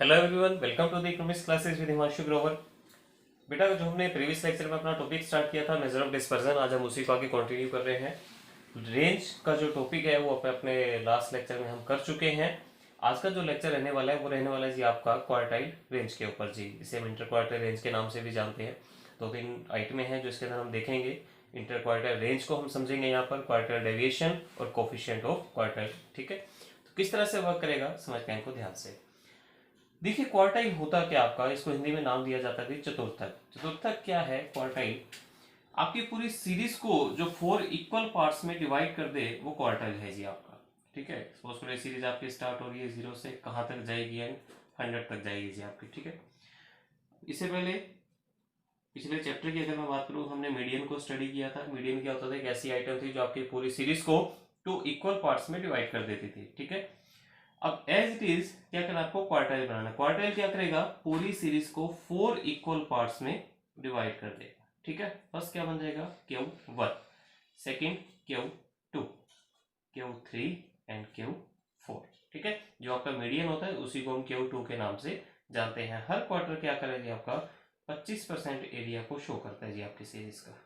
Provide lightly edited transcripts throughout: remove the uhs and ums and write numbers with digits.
Hello everyone, welcome to the economics classes with Himanshu Grover. बेटा, जो हमने प्रीवियस लेक्चर में अपना टॉपिक स्टार्ट किया था मेजर ऑफ डिस्पर्जन, आज हम उसी को आगे कंटिन्यू कर रहे हैं। रेंज का जो टॉपिक है वो अपने लास्ट लेक्चर में हम कर चुके हैं। आज का जो लेक्चर रहने वाला है वो रहने वाला है जी आपका क्वार्टाइल रेंज के ऊपर। जी इसे हम इंटर क्वार्टाइल रेंज के नाम से भी जानते हैं। दो तीन आइटमें हैं जो इसके अंदर हम देखेंगे। इंटर क्वार्टाइल रेंज को हम समझेंगे यहाँ पर, क्वार्टाइल डेविएशन और कोफिशिएंट ऑफ क्वार्टाइल। ठीक है, तो किस तरह से वर्क करेगा समझते हैं इनको ध्यान से। देखिए, क्वार्टाइल होता क्या आपका, इसको हिंदी में नाम दिया जाता है चतुर्थक। चतुर्थक क्या है? क्वार्टाइल आपकी पूरी सीरीज को जो 4 इक्वल पार्ट्स में डिवाइड कर दे वो क्वार्टाइल है जी आपका। ठीक है, सपोज करो सीरीज आपकी स्टार्ट हो रही है 0 से, कहाँ तक जाएगी? एंड 100 तक जाएगी जी आपकी। ठीक है, इससे पहले पिछले चैप्टर की अगर मैं बात करूँ, हमने मीडियन को स्टडी किया था। मीडियन क्या होता था? एक ऐसी आइटम थी जो आपकी पूरी सीरीज को 2 इक्वल पार्ट्स में डिवाइड कर देती थी। ठीक है, अब एज इट इज क्या करना आपको? क्वार्टाइल बनाना। क्वार्टाइल क्या करेगा? पूरी सीरीज को 4 इक्वल पार्ट्स में डिवाइड कर देगा। ठीक है, फर्स्ट क्या बन जाएगा? Q1, second Q2, Q3 and Q4। ठीक है, जो आपका मीडियन होता है उसी को हम Q2 के नाम से जानते हैं। हर क्वार्टर क्या करेगा आपका? 25% एरिया को शो करता है जी आपकी सीरीज का।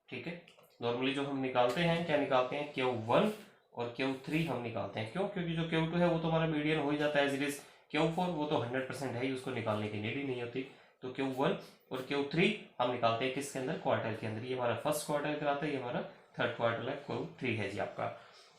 ठीक है, नॉर्मली जो हम निकालते हैं, क्या निकालते हैं? Q1 और Q3 हम निकालते हैं। क्यों? क्योंकि जो Q2 है वो तो हमारा मीडियन हो ही जाता है एज इट इज। Q4 वो तो 100% है ही, उसको निकालने की नीड ही नहीं होती। तो Q1 और Q3 हम निकालते हैं किसके अंदर? क्वार्टर के अंदर। ये हमारा फर्स्ट क्वार्टर कराता है, ये हमारा थर्ड क्वार्टर है, Q3 है जी आपका।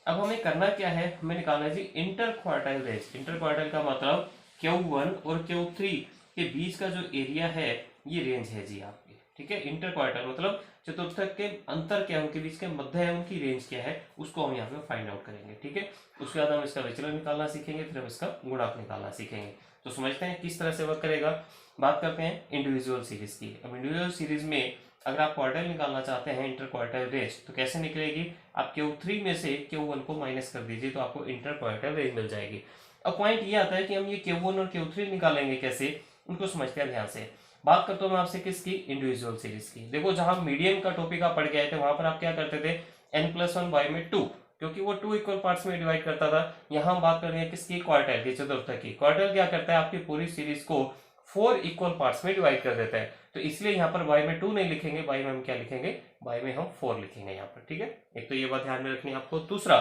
अब हमें करना क्या है? हमें निकालना है जी inter quartile range. Inter quartile का मतलब Q1 और Q3 के बीच का जो एरिया है ये रेंज है जी आपकी। ठीक है, इंटर क्वार्टाइल मतलब चतुर्थक के अंतर क्या है, उनके बीच के मध्य है, उनकी रेंज क्या है, उसको हम यहाँ पे फाइंड आउट करेंगे। ठीक है, उसके बाद हम इसका विचलन निकालना सीखेंगे, फिर हम इसका गुणक निकालना सीखेंगे। तो समझते हैं किस तरह से वर्क करेगा। बात करते हैं इंडिविजुअल सीरीज की। अब इंडिविजुअल सीरीज में अगर आप क्वार्टाइल निकालना चाहते हैं, इंटर क्वार्टाइल रेंज, तो कैसे निकलेगी? आप Q3 में से Q1 को माइनस कर दीजिए तो आपको इंटर क्वार्टाइल रेंज मिल जाएगी। अब पॉइंट ये आता है कि हम ये Q1 और Q3 निकालेंगे कैसे, उनको समझते हैं ध्यान से। बात करता हूं मैं आपसे किसकी? इंडिविजुअल सीरीज की। देखो, जहां मीडियन का टॉपिक आप पढ़ के आए थे वहां पर आप क्या करते थे? n+1 बाय में 2, क्योंकि वो 2 इक्वल पार्ट्स में डिवाइड करता था। यहां हम बात कर रहे हैं किसकी? क्वार्टाइल की, चतुर्थक की। क्वार्टाइल क्या करता है? आपकी पूरी सीरीज को 4 इक्वल पार्ट्स में डिवाइड कर देता है। तो इसलिए यहाँ पर बाय में 2 नहीं लिखेंगे, बाय में हम क्या लिखेंगे? बाय में हम 4 लिखेंगे यहाँ पर। ठीक है, एक तो ये बात ध्यान में रखनी है आपको। दूसरा,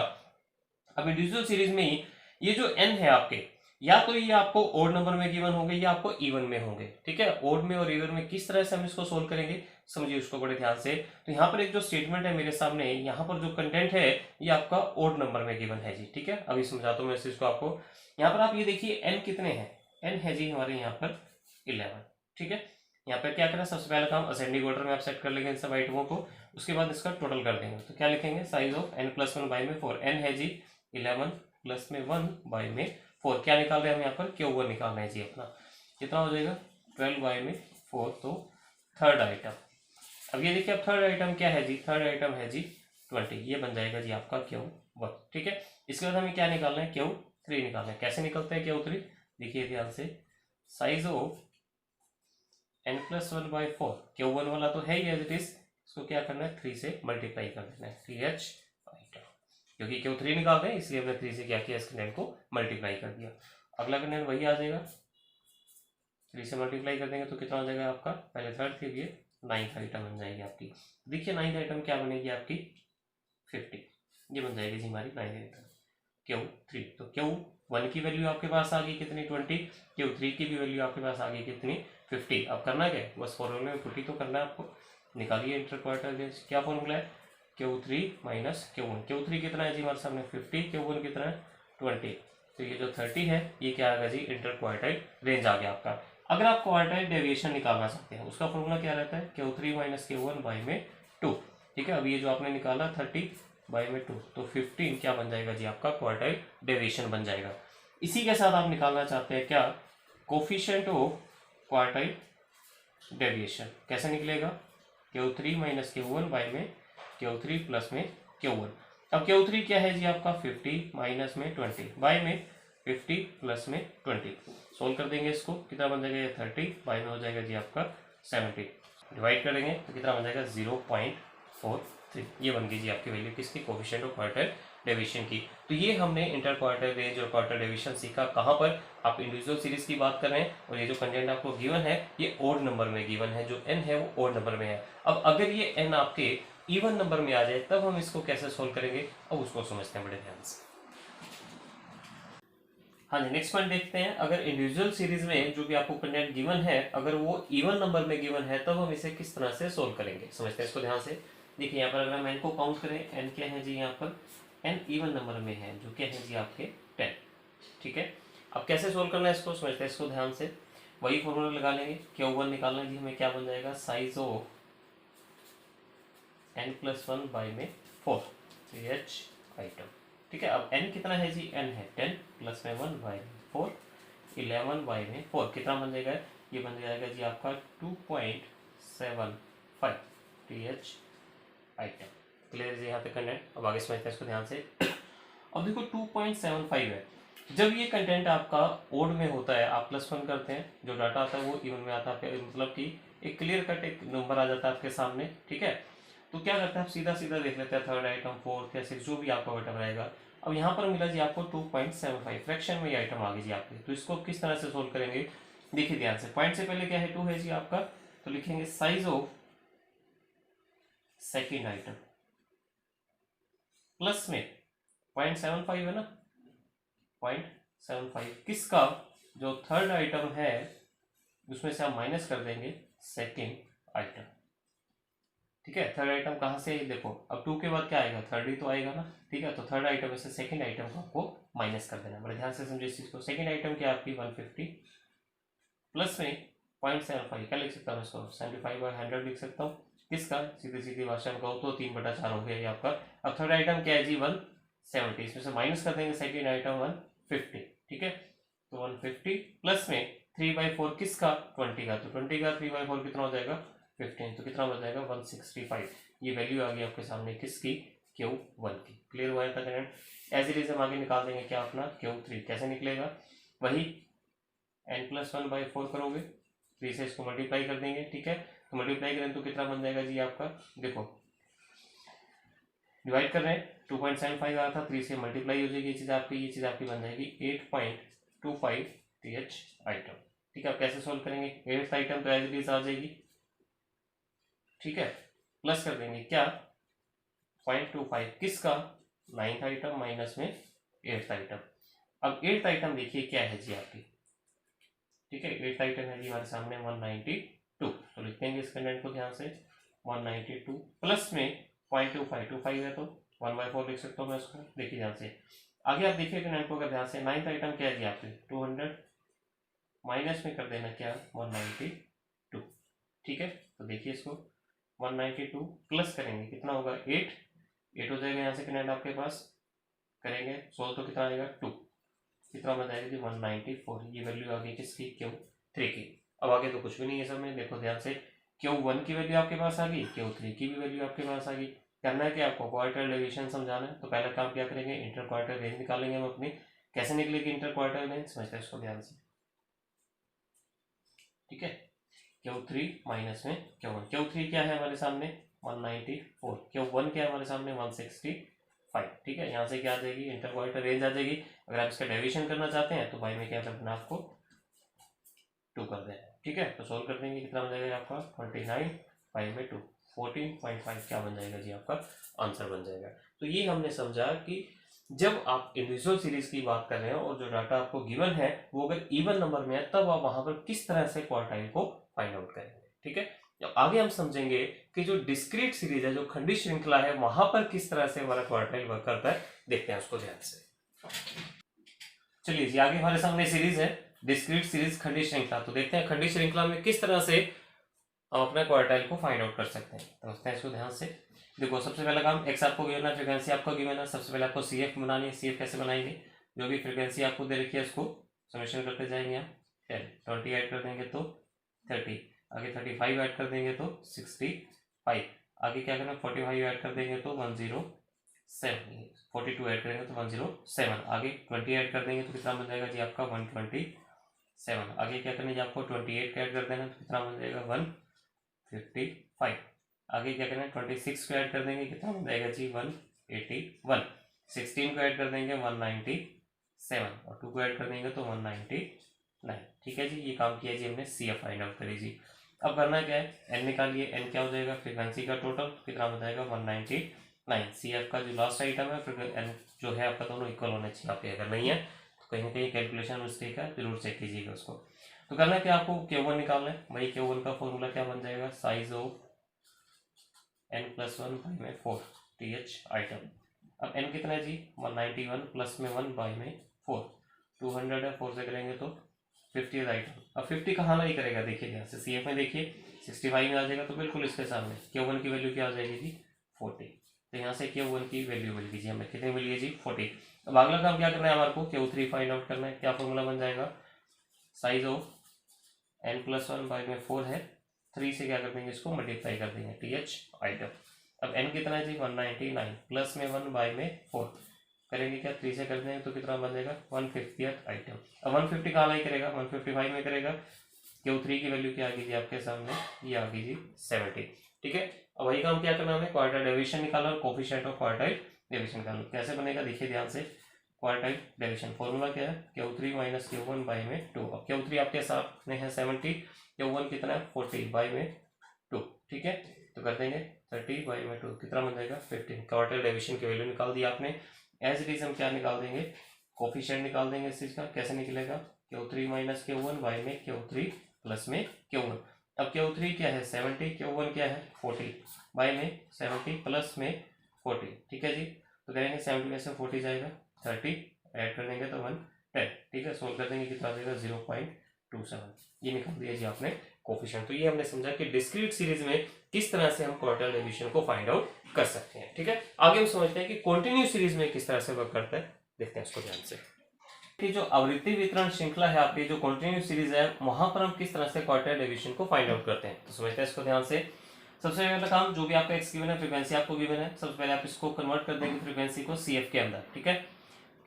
अब इंडिविजुअल सीरीज में ही ये जो n है आपके, या तो ये आपको ओड नंबर में गिवन होंगे या आपको इवन में होंगे। ठीक है, ओड में और इवन में किस तरह से हम इसको सोल्व करेंगे समझिए उसको बड़े ध्यान से। तो यहाँ पर एक जो स्टेटमेंट है मेरे सामने, यहाँ पर जो कंटेंट है ये आपका ओड नंबर में गिवन है जी। ठीक है, अभी समझाता हूँ मैं इसको आपको। यहाँ पर आप ये देखिए n कितने हैं? n है जी हमारे यहाँ पर 11। ठीक है, यहाँ पर क्या करें? सबसे पहला काम असेंडिंग ऑर्डर में आप सेट कर लेंगे इन सब आइटमों को, उसके बाद इसका टोटल कर देंगे। तो क्या लिखेंगे? साइज ऑफ n+1 बाय में 4। n है जी 11 प्लस में 1 बाय में 4। क्या निकाल रहे हैं हम यहाँ पर? Q1 निकाल रहे हैं जी अपना। कितना हो जाएगा? 12 बाय में 4। तो थर्ड आइटम। अब ये देखिए, अब थर्ड आइटम क्या है जी? थर्ड आइटम है जी 20। ये बन जाएगा जी आपका Q1। ठीक है, इसके बाद हमें क्या निकालना है? Q3 निकालना है। कैसे निकलते हैं Q3? देखिए ध्यान से, size of n+1 bye 4। Q1 वाला तो है ही एज इट इज, इसको क्या करना है? 3 से मल्टीप्लाई कर देना है। 3h आइटम, क्योंकि Q3 निकालते हैं इसलिए हमने 3 से क्या किया? इस कंटेंट को मल्टीप्लाई कर दिया। अगला कंटेंट वही आ जाएगा, 3 से मल्टीप्लाई कर देंगे तो कितना हो जाएगा आपका? पहले थर्ड, फिर ये 9th आइटम बन जाएगी आपकी। देखिए 9th आइटम क्या बनेगी आपकी? 50। ये बन जाएगी जी हमारी 9th आइटम Q3। तो Q1 की वैल्यू आपके पास आ गई कितनी? 20। Q3 की भी वैल्यू आपके पास आ गई कितनी? 50। अब करना क्या है? बस फॉर्मूले में 50 तो करना है आपको। निकालिए इंटर क्वार्टर रेंज। क्या फॉर्मूला है? Q3 minus Q1। Q3 कितना है जी हमारे सामने? 50। Q1 कितना है? 20। तो ये जो 30 है ये क्या आ गया जी? इंटर क्वार्टाइल रेंज आ गया आपका। अगर आप क्वार्टाइल डेविएशन निकालना चाहते हैं उसका फॉर्मूला क्या रहता है? Q3 माइनस Q1 बाई में 2। ठीक है, अब ये जो आपने निकाला 30 बाई में 2, तो 15 क्या बन जाएगा जी आपका? क्वार्टाइल डेविएशन बन जाएगा। इसी के साथ आप निकालना चाहते हैं क्या? Coefficient of quartile deviation. कैसे निकलेगा? Q3 माइनस Q1 बाई में Q3 प्लस में Q1। अब Q3 क्या है जी आपका? 50 माइनस में 20 बाई में 50 प्लस में 20। सोल्व कर देंगे इसको, कितना बन जाएगा? ये 30 बाई में हो जाएगा जी आपका 70। डिवाइड करेंगे तो कितना बन जाएगा? 0.43। ये बन गई जी आपकी वैल्यू किसकी? कोफिशिएंट ऑफ क्वार्टाइल डेविएशन की। तो ये हमने इंटर क्वार्टर रेंज और क्वार्टर डेविएशन सीखा। कहाँ पर? आप इंडिविजुअल सीरीज की बात कर रहे हैं और ये जो कंटेंट आपको गिवन है ये ओड नंबर में गिवन है, जो n है वो ओड नंबर में है। अब अगर ये n आपके इवन नंबर में आ जाए तब हम इसको कैसे सोल्व करेंगे, अब उसको समझते हैं बड़े ध्यान से। हाँ जी, नेक्स्ट पॉइंट देखते हैं। अगर इंडिविजुअल सीरीज में जो भी आपको कंटेंट गिवन है अगर वो इवन नंबर में गिवन है तब हम इसे किस तरह से सोल्व करेंगे, समझते हैं इसको ध्यान से। देखिए यहाँ पर अगर हम n को काउंट करें, n क्या है जी, यहाँ पर n इवन नंबर में है जो क्या है जी आपके 10, ठीक है। अब कैसे सोल्व करना है इसको, समझते हैं इसको ध्यान से। वही फॉर्मूला लगा लेंगे, Q1 निकालना जी हमें, क्या बन जाएगा, साइज ऑफ n+1 बाई में 4 h आइटम, ठीक है। अब n कितना है जी, n है 10 प्लस में 1 बाई 4 11 बाई में 4 कितना बन जाएगा, ये बन जाएगा जी आपका 2.75 th आइटम। क्लियर जी यहाँ पे कंटेंट। अब आगे समझते हैं इसको ध्यान से। अब देखो 2.75 है, जब ये कंटेंट आपका ओड में होता है आप +1 करते हैं, जो डाटा आता है वो इवन में आता है, मतलब कि एक क्लियर कट एक नंबर आ जाता है आपके सामने, ठीक है। तो क्या करते हैं आप सीधा सीधा देख लेते हैं, थर्ड आइटम, फोर्थ या सिक्स, जो भी आपका आइटम रहेगा। अब यहाँ पर मिला जी आपको 2.75, फ्रैक्शन में ये आइटम आ गई जी आपकी। तो इसको किस तरह से सोल्व करेंगे, देखिए ध्यान से। पॉइंट से पहले क्या है, 2 है जी आपका, तो लिखेंगे size of second item plus में 0.75 है ना, 0.75 किसका, जो थर्ड आइटम है उसमें से आप माइनस कर देंगे सेकेंड आइटम, ठीक है। थर्ड आइटम कहाँ से है देखो, अब 2 के बाद क्या आएगा, थर्ड ही तो आएगा ना, ठीक है। तो थर्ड आइटम में से सेकेंड आइटम को आपको माइनस कर देना, बड़े ध्यान से समझिए इस चीज को। सेकेंड आइटम क्या आपकी 150 प्लस में 0.75, क्या लिख सकता हूँ इसको, 75/100 लिख सकता हूँ। किसका, सीधी सीधी भाषा में कहूँ तो 3/4 हो गया ये आपका। अब थर्ड आइटम क्या है जी 170, इसमें से माइनस कर देंगे सेकेंड आइटम 150, ठीक है। तो 150 प्लस में 3/4 किसका, 20 का, तो 20 का 3/4 कितना हो जाएगा 15, तो कितना हो जाएगा 165। ये वैल्यू आ गई आपके सामने किसकी, Q1 की। क्लियर हुआ है कंटेंट। एज इट इज हम आगे निकाल देंगे क्या अपना Q3, कैसे निकलेगा, वही n+1/4 करोगे, 3 से इसको मल्टीप्लाई कर देंगे, ठीक है। तो मल्टीप्लाई करें तो कितना बन जाएगा जी आपका, देखो डिवाइड कर रहे हैं, 2.75 आ रहा था, 3 से मल्टीप्लाई हो जाएगी ये चीज़ आपकी, ये चीज़ आपकी बन जाएगी 8.25 th आइटम, ठीक है। आप कैसे सोल्व करेंगे, 8th आइटम तो एज इट इज आ जाएगी, ठीक है। प्लस कर देंगे क्या 0.25 किसका, 9th आइटम माइनस में 8th आइटम। अब 8th आइटम देखिए क्या है जी आपकी, ठीक है। 8th आइटम है जी हमारे सामने 192, तो लिखते हैं इस कंटेंट को ध्यान से, 192 प्लस में 0.25 है तो 1/4 लिख सकता हूँ मैं इसको, देखिए ध्यान से। आगे आप देखिए कंटेंट को अगर ध्यान से, 9th आइटम क्या है जी आपके 200 माइनस में कर देना क्या 192, ठीक है। तो देखिए इसको 192 प्लस करेंगे कितना होगा 8 हो जाएगा, यहाँ से कंटेंट आपके पास करेंगे सोल्व तो कितना आएगा 2, कितना बन जाएगा जी 194। ये वैल्यू आ गई किसकी, Q3 की। अब आगे तो कुछ भी नहीं है सब में, देखो ध्यान से, Q1 की वैल्यू आपके पास आ गई, Q3 की भी वैल्यू आपके पास आ गई। करना है कि आपको क्वार्टर डेविएशन समझाना है, तो पहला काम क्या करेंगे, इंटर क्वार्टर रेंज निकालेंगे हम अपनी। कैसे निकलेगी इंटर क्वार्टर रेंज, समझते हैं इसको ध्यान से, ठीक है। Q3 माइनस में Q1, Q3 क्या है हमारे सामने 194, Q1 क्या है हमारे सामने 165, ठीक है। यहाँ से क्या आ जाएगी, इंटर क्वार्टर रेंज आ जाएगी। अगर आप इसका डेविएशन करना चाहते हैं तो बाई में क्या करना है आपको 2 कर देना, ठीक है। तो सोल्व कर देंगे, कितना बन जाएगा आपका 29 बाई में 2, 14.5 क्या बन जाएगा जी आपका आंसर बन जाएगा। तो ये हमने समझा कि जब आप इंडिविजुअल सीरीज की बात कर रहे हैं और जो डाटा आपको गिवन है वो अगर इवन नंबर में है तब आप वहां पर किस तरह से क्वार्टाइल को फाइंड आउट करेंगे, ठीक है। अब आगे हम समझेंगे कि जो डिस्क्रीट सीरीज है, जो खंडित श्रृंखला है, वहां पर किस तरह से हमारा क्वार्टाइल वर्क करता है, देखते हैं उसको ध्यान से। चलिए जी, आगे हमारे सामने सीरीज है डिस्क्रीट सीरीज खंडित श्रृंखला। तो देखते हैं खंडित श्रृंखला में किस तरह से हम अपना क्वार्टाइल को फाइंड आउट कर सकते हैं। तो समझते हैं इसको ध्यान से। देखो सबसे पहला काम, एक्स आपको गिवन है, फ्रीक्वेंसी आपको गिवन है, सबसे पहले आपको CF बनानी है। CF कैसे बनाएंगे, जो भी फ्रीक्वेंसी आपको दे रखी है उसको समेशन करते जाएंगे आप। 20 ऐड कर देंगे तो 30, आगे 35 ऐड कर देंगे तो 65, आगे क्या करना 45 ऐड कर देंगे तो 107, 42 ऐड करेंगे तो 107, आगे 20 ऐड कर देंगे तो कितना बन जाएगा जी आपका 127, आगे क्या करना है जी आपको 28 ऐड कर देना तो कितना बन जाएगा 155, आगे क्या करना है 26 को ऐड कर देंगे कितना बन जाएगा जी 181, 16 को ऐड कर देंगे 197 और 2 को ऐड कर देंगे तो 199। ठीक है जी, ये काम किया जी हमने, सी एफ फाइंड आउट करी जी। अब करना क्या है, एन निकालिए, एन क्या हो जाएगा, फ्रीक्वेंसी का टोटल कितना हो जाएगा 199। सी एफ का जो लास्ट आइटम है, फिर एन जो है आपका दोनों इक्वल होने चाहिए आपके, अगर नहीं है तो कहीं ना कहीं कैलकुलेशन मिस्टेक है, जरूर चेक कीजिएगा उसको। तो करना क्या आपको, Q1 निकालना है। वही Q1 का फॉर्मूला क्या बन जाएगा, साइज ऑफ n+1 बाई में 4 TH आइटम। अब n कितना है जी 191 प्लस में 1 बाई में 4, 200 है, 4 से करेंगे तो 50 आइटम। अब 50 कहाँ लाई करेगा, देखिए यहाँ से सी एफ में देखिए 65 में आ जाएगा, तो बिल्कुल इसके सामने Q1 की वैल्यू क्या आ जाएगी जी 40। तो यहाँ से Q1 की वैल्यू मिल गई जी हमें, कितनी मिली है जी 40। अब अगला काम क्या करना है हमारे को, Q3 फाइंड आउट करना है। क्या फॉर्मूला बन जाएगा, साइज ऑफ n+1 बाई में 4 है, 3 से क्या कर देंगे, इसको मल्टीप्लाई कर देंगे TH आइटम। अब n कितना है जी 199 प्लस में 1 बाई में 4 करेंगे क्या, 3 से कर देंगे तो कितना बन जाएगा 150th आइटम। अब 150 कहाँ लाई करेगा, 155 में करेगा। Q3 की वैल्यू क्या आ गई जी आपके सामने, ये आ गई जी 70। ठीक है, अब वही काम क्या करना हमें, क्वार्टाइल डेविएशन निकालना और कोफिशिएंट ऑफ क्वार्टाइल डेविएशन निकालना। कैसे बनेगा देखिए ध्यान से, क्वार्टाइल डेविएशन फॉर्मूला क्या है, Q3 माइनस Q1 बाई में 2। अब Q3 आपके सामने है 70, Q1 कितना है 40 बाई में 2। ठीक है, तो कर देंगे 30 बाई में 2, कितना बन जाएगा 15। क्वार्टाइल डेविएशन की वैल्यू निकाल दी आपने। एज इट इज हम क्या निकाल देंगे, कोफिशिएंट निकाल देंगे इस चीज का। कैसे निकलेगा, Q3 माइनस Q1 बाई में Q3 प्लस में Q1। अब Q3 क्या है 70, Q1 क्या है 40 बाई में 70 प्लस में 40। ठीक है जी, तो करेंगे 70 में से 40 जाएगा 30, ऐड कर देंगे तो 110। ठीक है, सोल्व कर देंगे कितना आ जाएगा 0.27। ये निकाल दिया जी आपने कोफिशिएंट। तो ये हमने समझा कि डिस्क्रीट सीरीज में किस तरह से हम क्वार्टाइल डेविएशन को फाइंड आउट कर सकते हैं। ठीक है, आगे हम समझते हैं कि कंटिन्यू सीरीज में किस तरह से वर्क करता है, देखते हैं उसको ध्यान से। कि जो आवृत्ति वितरण श्रृंखला है आपकी, जो कंटिन्यू सीरीज है, वहां पर हम किस तरह से क्वार्टाइल डेविएशन को फाइंड आउट करते हैं, तो समझते हैं इसको ध्यान से। सबसे पहला काम, जो भी आपका एक्स गिवन है, फ्रीक्वेंसी आपको गिवन है, सबसे पहले आप इसको कन्वर्ट कर देंगे फ्रीक्वेंसी को सी एफ के अंदर। ठीक है,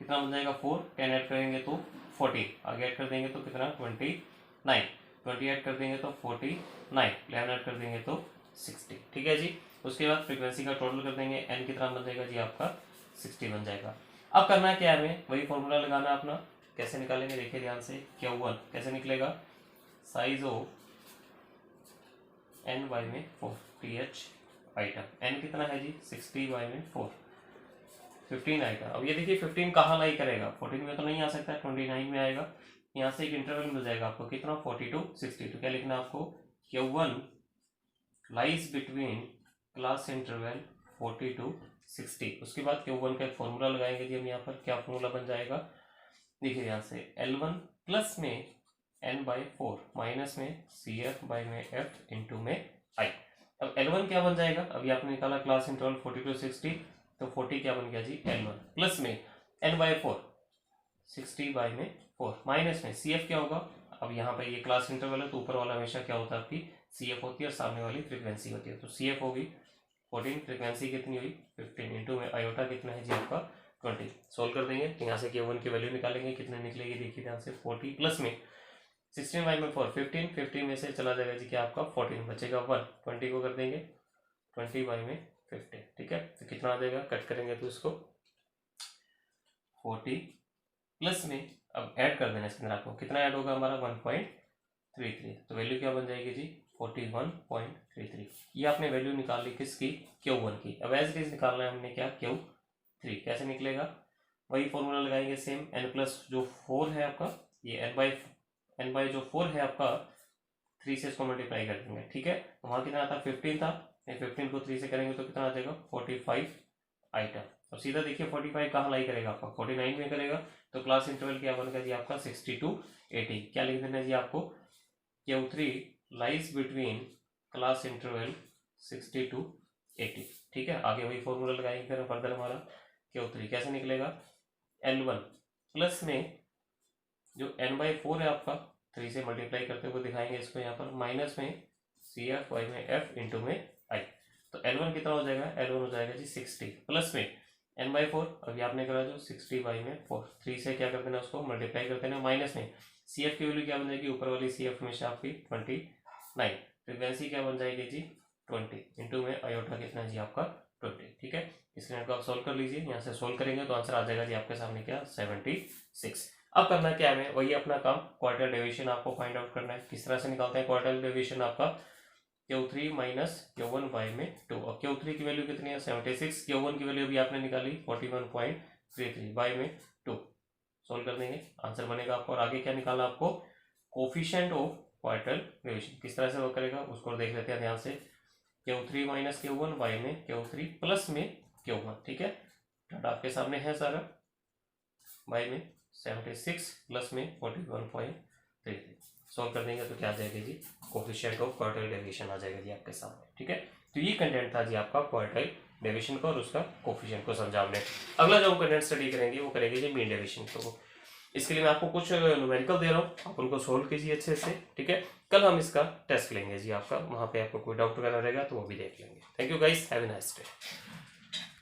कितना बन जाएगा 4, 10 ऐड करेंगे तो 40, आगे ऐड कर देंगे तो कितना 29, 20 ऐड कर देंगे तो 49, 11 ऐड कर देंगे तो 60। ठीक है जी, उसके बाद फ्रीक्वेंसी का टोटल कर देंगे, एन कितना बन जाएगा जी आपका 60 बन जाएगा। अब करना है क्या है हमें, वही फॉर्मूला लगाना है अपना। कैसे निकालेंगे देखिए ध्यान से, Q1 कैसे निकलेगा, साइज ऑफ n बाई में 4 TH आइटम। n कितना है जी 60 बाई में 4, 15 आएगा। अब ये देखिए 15 कहाँ लाई करेगा, 14 में तो नहीं आ सकता, 29 में आएगा। यहाँ से एक इंटरवल मिल जाएगा आपको, कितना 40 to 60। तो क्या लिखना है आपको, Q1 lies between class interval 40 to 60। उसके बाद Q1 का एक फॉर्मूला लगाएंगे जी हम यहाँ पर। क्या फॉर्मूला बन जाएगा, देखिए यहाँ से L1 प्लस में n बाई 4 माइनस में सी एफ बाई में f इंटू में i। अब L1 क्या बन जाएगा, अभी आपने निकाला क्लास इंटरवल 40 to 60, तो 40 क्या बन गया जी L1 प्लस में n बाई 4 60 बाई में 4 माइनस में सी एफ क्या होगा। अब यहाँ पर ये क्लास इंटरवल है तो ऊपर वाला हमेशा क्या होता है आपकी सी एफ होती है और सामने वाली फ्रीक्वेंसी होती है। तो सी एफ होगी 14, फ्रीक्वेंसी कितनी हुई 15 इंटू में आयोटा कितना है जी आपका 20। सोल्व कर देंगे तो यहाँ से Q1 की वैल्यू निकालेंगे, कितने निकलेगी देखिए ध्यान से, 40 प्लस में 16 बाई में 4 15, 15 में से चला जाएगा जी क्या आपका 14, बचेगा 1, 20 को कर देंगे 20 बाई में 15। ठीक है, तो कितना आ जाएगा, कट करेंगे तो इसको 40 प्लस में, अब ऐड कर देना इसके अंदर आपको, कितना ऐड होगा हमारा 1.33। तो वैल्यू क्या बन जाएगी जी 41.33। ये आपने वैल्यू निकाल ली किसकी, Q1 की। अब एज इट इज निकालना है हमने क्या, Q3। कैसे निकलेगा, वही फॉर्मूला लगाएंगे सेम, n प्लस जो 4 है आपका, ये n बाई जो 4 है आपका 3 से इसको मल्टीप्लाई कर देंगे। ठीक है, तो वहाँ कितना था 15 था, 15 को 3 से करेंगे तो कितना आ जाएगा 45 आइटम। अब सीधा देखिए 45 कहाँ लाई करेगा आपका 49 में करेगा, तो क्लास इंटरवल क्या बनेगा जी आपका 60 to 80। क्या लिख देना है जी आपको, Q3 lies between class interval 60 to 80। ठीक है, आगे वही फॉर्मूला लगाएंगे फिर फर्दर हमारा Q3 कैसे निकलेगा, L1 प्लस में जो n बाई 4 है आपका 3 से मल्टीप्लाई करते हुए दिखाएंगे इसको यहाँ पर, माइनस में सी एफ वाई में f इंटू में i। तो L1 कितना हो जाएगा, L1 हो जाएगा जी 60 प्लस में n बाई 4, अभी आपने करा जो 60 बाई में 4, 3 से क्या कर देना उसको मल्टीप्लाई कर देना, माइनस में सी एफ की वैल्यू क्या बन जाएगी, ऊपर वाली सी एफ हमेशा आपकी 29, फ्रीक्वेंसी क्या बन जाएगी जी 20 इंटू में आयोटा कितना जी आपका 20। ठीक है, इस लिमिट को आप सोल्व कर लीजिए, यहाँ से सोल्व करेंगे तो आंसर आ जाएगा जी आपके सामने क्या 76। अब करना क्या है, वही अपना काम, क्वार्टर डेविएशन आपको फाइंड आउट करना है। किस तरह से निकालते हैं क्वार्टर डेविएशन आपका, Q3 माइनस Q1 बाय में 2। अब Q3 की वैल्यू कितनी है 76, Q1 की वैल्यू भी आपने निकाली 41.33 बाय में 2। सोल्व कर देंगे, आंसर बनेगा आपको। और आगे क्या निकालना आपको, कोफिशिएंट ऑफ क्वार्टर डेविएशन। किस तरह से वर्क करेगा उसको देख लेते हैं ध्यान से। Q3 माइनस Q1 बाय में Q3 प्लस में Q1, ठीक है, डाटा आपके सामने है सारा। बाय में 76 प्लस में 41.33, सॉल्व कर देंगे तो क्या आ जाएगा जी, कोफिशिएंट ऑफ क्वार्टाइल डेविएशन आ जाएगा जी आपके सामने, ठीक है। तो ये कंटेंट था जी आपका क्वार्टाइल डेविएशन का और उसका कोफिशिएंट को समझा हमने। अगला जो हम कंटेंट स्टडी करेंगे वो करेंगे जी मीन डेविएशन को। इसके लिए मैं आपको कुछ न्यूमेरिकल दे रहा हूँ, आप उनको सोल्व कीजिए अच्छे से, ठीक है। कल हम इसका टेस्ट लेंगे जी आपका, वहाँ पे आपको कोई डाउट वगैरह रहेगा तो वो भी देख लेंगे। Thank you guys, have a nice day.